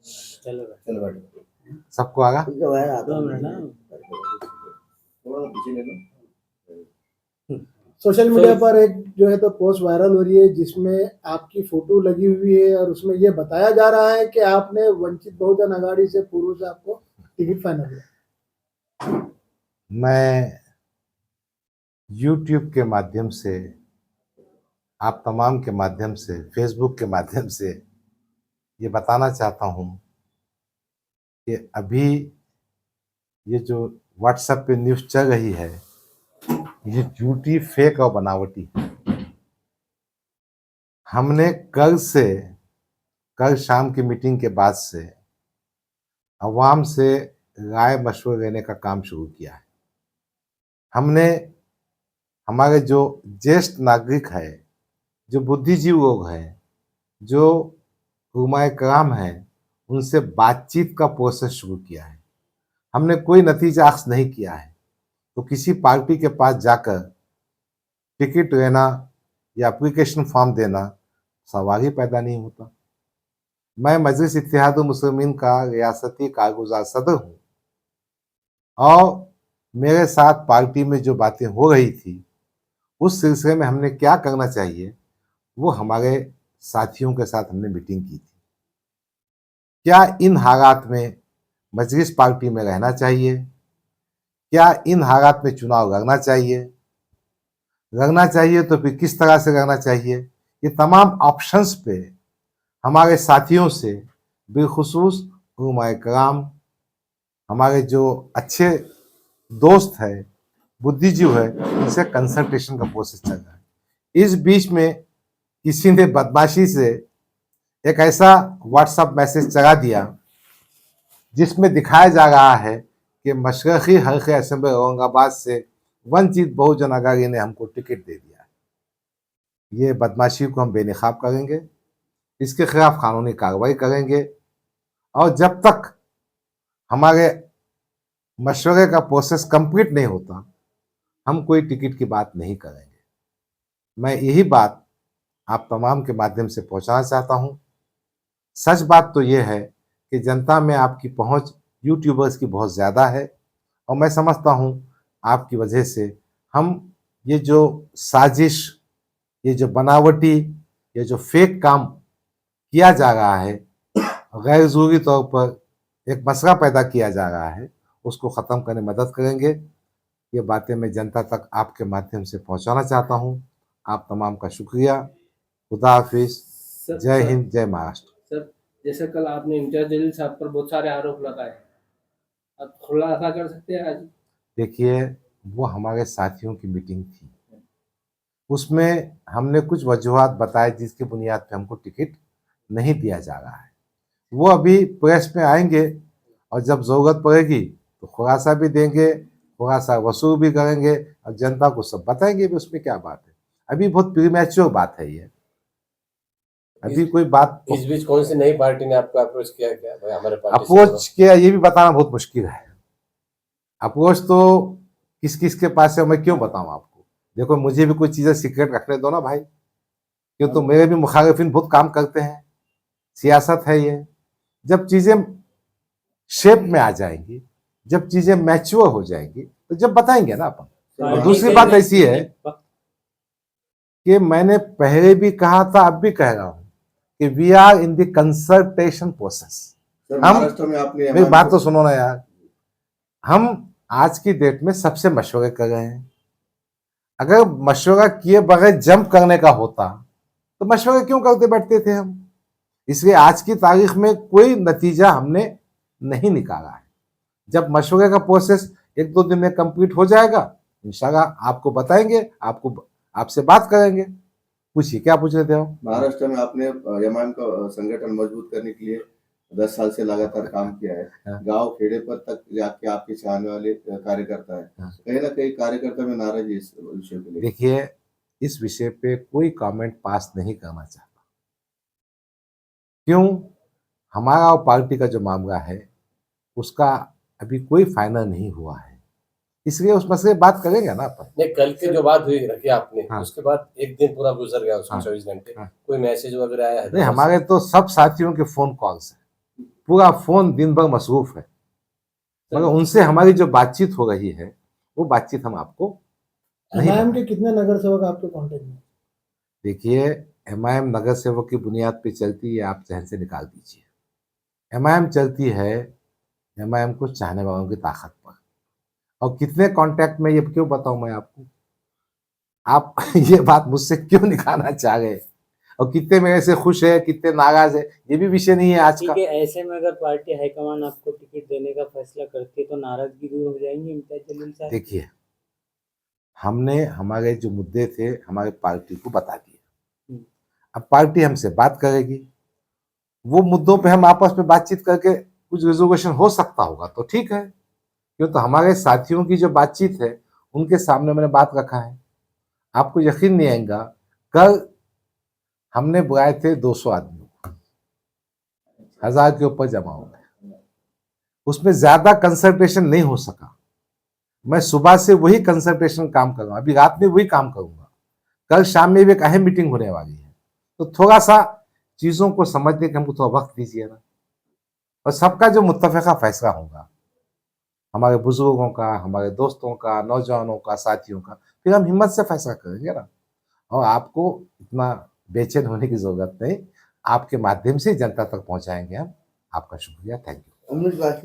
चलो चलो बैठो। सबको आगा। दो मिनट ना। थोड़ा पीछे ले लो। सोशल मीडिया पर एक जो है तो पोस्ट वायरल हो रही है जिसमें आपकी फोटो लगी हुई है और उसमें ये बताया जा रहा है कि आपने वंचित बहुजन अघाड़ी से पूर्व से आपको टिकट फाइनल हुआ। मैं YouTube के माध्यम से, आप तमाम के माध्यम से, फेसबुक के माध्यम से ये बताना चाहता हूँ कि अभी ये जो व्हाट्सएप पे न्यूज़ चल रही है ये झूठी, फेक और बनावटी है। हमने कल शाम की मीटिंग के बाद से अवाम से राय मशवरे लेने का काम शुरू किया है। हमने हमारे जो ज्येष्ठ नागरिक है, जो बुद्धिजीवी लोग हैं, जो उलमाए कराम हैं, उनसे बातचीत का प्रोसेस शुरू किया है। हमने कोई नतीजा अख्ज़ नहीं किया है। तो किसी पार्टी के पास जाकर टिकट लेना या एप्लीकेशन फॉर्म देना सवाल ही पैदा नहीं होता। मैं मजलिस इत्तेहादुल मुस्लिमीन का रियासती कारगुजार सदर हूँ और मेरे साथ पार्टी में जो बातें हो रही थी उस सिलसिले में हमने क्या करना चाहिए वो हमारे साथियों के साथ हमने मीटिंग की थी। क्या इन हालात में मजलिस पार्टी में रहना चाहिए? क्या इन हालात में चुनाव लड़ना चाहिए? लड़ना चाहिए तो फिर किस तरह से लड़ना चाहिए? ये तमाम ऑप्शंस पे हमारे साथियों से, बिलखुसूस उलमाए कराम, हमारे जो अच्छे दोस्त है, बुद्धिजीव है, उनसे कंसल्टेशन का प्रोसेस चल रहा है। इस बीच में किसी ने बदमाशी से एक ऐसा व्हाट्सएप मैसेज चला दिया जिसमें दिखाया जा रहा है कि मशरक़ी हल्के असेंबली औरंगाबाद से वंचित बहुजन अघाड़ी ने हमको टिकट दे दिया है। ये बदमाशी को हम बेनकाब करेंगे, इसके खिलाफ कानूनी कार्रवाई करेंगे और जब तक हमारे मशवरे का प्रोसेस कंप्लीट नहीं होता हम कोई टिकट की बात नहीं करेंगे। मैं यही बात आप तमाम के माध्यम से पहुंचाना चाहता हूं। सच बात तो ये है कि जनता में आपकी पहुंच यूट्यूबर्स की बहुत ज़्यादा है और मैं समझता हूं आपकी वजह से हम ये जो साजिश, ये जो बनावटी, ये जो फेक काम किया जा रहा है, गैर ज़रूरी तौर पर एक मसला पैदा किया जा रहा है, उसको ख़त्म करने में मदद करेंगे। ये बातें मैं जनता तक आपके माध्यम से पहुंचाना चाहता हूं। आप तमाम का शुक्रिया। खुदा हाफिज। जय हिंद, जय महाराष्ट्र। सर, जैसे कल आपने इम्तियाज जलील साहब पर बहुत सारे आरोप लगाए, आप खुलासा कर सकते हैं आज? देखिए, वो हमारे साथियों की मीटिंग थी, उसमें हमने कुछ वजूहात बताए जिसकी बुनियाद पे हमको टिकट नहीं दिया जा रहा है। वो अभी प्रेस में आएंगे और जब ज़रूरत पड़ेगी तो खुलासा भी देंगे, खुलासा वसूल भी करेंगे और जनता को सब बताएंगे भी। उसमें क्या बात है? अभी बहुत प्रीमैच्योर बात है ये, अभी कोई बात। इस बीच कौन सी नई पार्टी ने आपको अप्रोच किया क्या? भाई हमारे पार्टी अप्रोच किया ये भी बताना बहुत मुश्किल है। अप्रोच तो किस किस के पास है मैं क्यों बताऊं आपको? देखो, मुझे भी कुछ चीजें सीक्रेट रखने दो ना भाई, क्यों? तो मेरे भी मुखालिफिन बहुत काम करते हैं, सियासत है ये। जब चीजें शेप में आ जाएंगी, जब चीजें मैच्योर हो जाएंगी तो जब बताएंगे ना अपन। और दूसरी बात ऐसी है कि मैंने पहले भी कहा था, अब भी कह रहा हूं कि we are in the consultation process. हम, मेरी बात तो सुनो ना यार, हम आज की डेट में सबसे मशवरे कर रहे हैं। अगर मशवरा किए बगैर जंप करने का होता तो मशवरे क्यों करते बैठते थे हम? इसलिए आज की तारीख में कोई नतीजा हमने नहीं निकाला है। जब मशवरे का प्रोसेस 1-2 दिन में कंप्लीट हो जाएगा इंशाल्लाह आपको बताएंगे, आपसे बात करेंगे। पूछिए, क्या पूछ रहे थे आप? महाराष्ट्र में आपने एमआईएम का संगठन मजबूत करने के लिए 10 साल से लगातार काम किया है। गांव खेड़े पर तक जाके आपके चाहने वाले कार्यकर्ता है, कहीं ना कहीं कार्यकर्ता में नाराजगी इस विषय को लेकर। देखिए, इस विषय पे कोई कमेंट पास नहीं करना चाहता। क्यों? हमारा और पार्टी का जो मामला है उसका अभी कोई फाइनल नहीं हुआ है, इसलिए उस मसले बात करेंगे ना अपन। नहीं, कल की जो बात हुई रखी आपने, हाँ। उसके बाद एक दिन पूरा गुजर गया, उसमें हाँ। 24 घंटे, हाँ। कोई मैसेज वगैरह आया है? नहीं, हमारे तो सब साथियों के फोन कॉल्स हैं, पूरा फोन दिन भर मसरूफ है, मगर उनसे हमारी जो बातचीत हो रही है वो बातचीत हम आपको नहीं एमआईएम बताएं। के कितने नगर सेवक आपके कांटेक्ट में? देखिए, एमआईएम नगर सेवक की बुनियाद पे चलती है, आप जहन से निकाल दीजिए। एमआईएम चलती है एमआईएम को चाहने वालों की ताकत पर। और कितने कांटेक्ट में, ये क्यों बताऊं मैं आपको? आप ये बात मुझसे क्यों निकालना चाह रहे हैं? और कितने मेरे से खुश है, कितने नाराज है, ये भी विषय नहीं है आज का। ठीक है, ऐसे में अगर पार्टी हाईकमान आपको टिकट देने का फैसला करती है तो नाराजगी दूर हो जाएंगी इम्तियाज जलील साहब? देखिए, हमने हमारे जो मुद्दे थे हमारे पार्टी को बता दिए। अब पार्टी हमसे बात करेगी, वो मुद्दों पे हम आपस में बातचीत करके कुछ रिजोल्यूशन हो सकता होगा तो ठीक है, क्यों तो हमारे साथियों की जो बातचीत है उनके सामने मैंने बात रखा है। आपको यकीन नहीं आएगा, कल हमने बुलाए थे 200 आदमी, 1000 के ऊपर जमा हो गए, उसमें ज्यादा कंसंट्रेशन नहीं हो सका। मैं सुबह से वही कंसंट्रेशन काम कर रहा हूँ, अभी रात में वही काम करूंगा, कल शाम में भी एक अहम मीटिंग होने वाली है, तो थोड़ा सा चीजों को समझने के हमको थोड़ा वक्त दीजिए ना, और सबका जो मुत्तफ़िक़ा फैसला होगा, हमारे बुजुर्गों का, हमारे दोस्तों का, नौजवानों का, साथियों का, फिर हम हिम्मत से फैसला करेंगे ना। और आपको इतना बेचैन होने की जरूरत नहीं, आपके माध्यम से जनता तक पहुंचाएंगे हम। आपका शुक्रिया, थैंक यू। अमरीश बात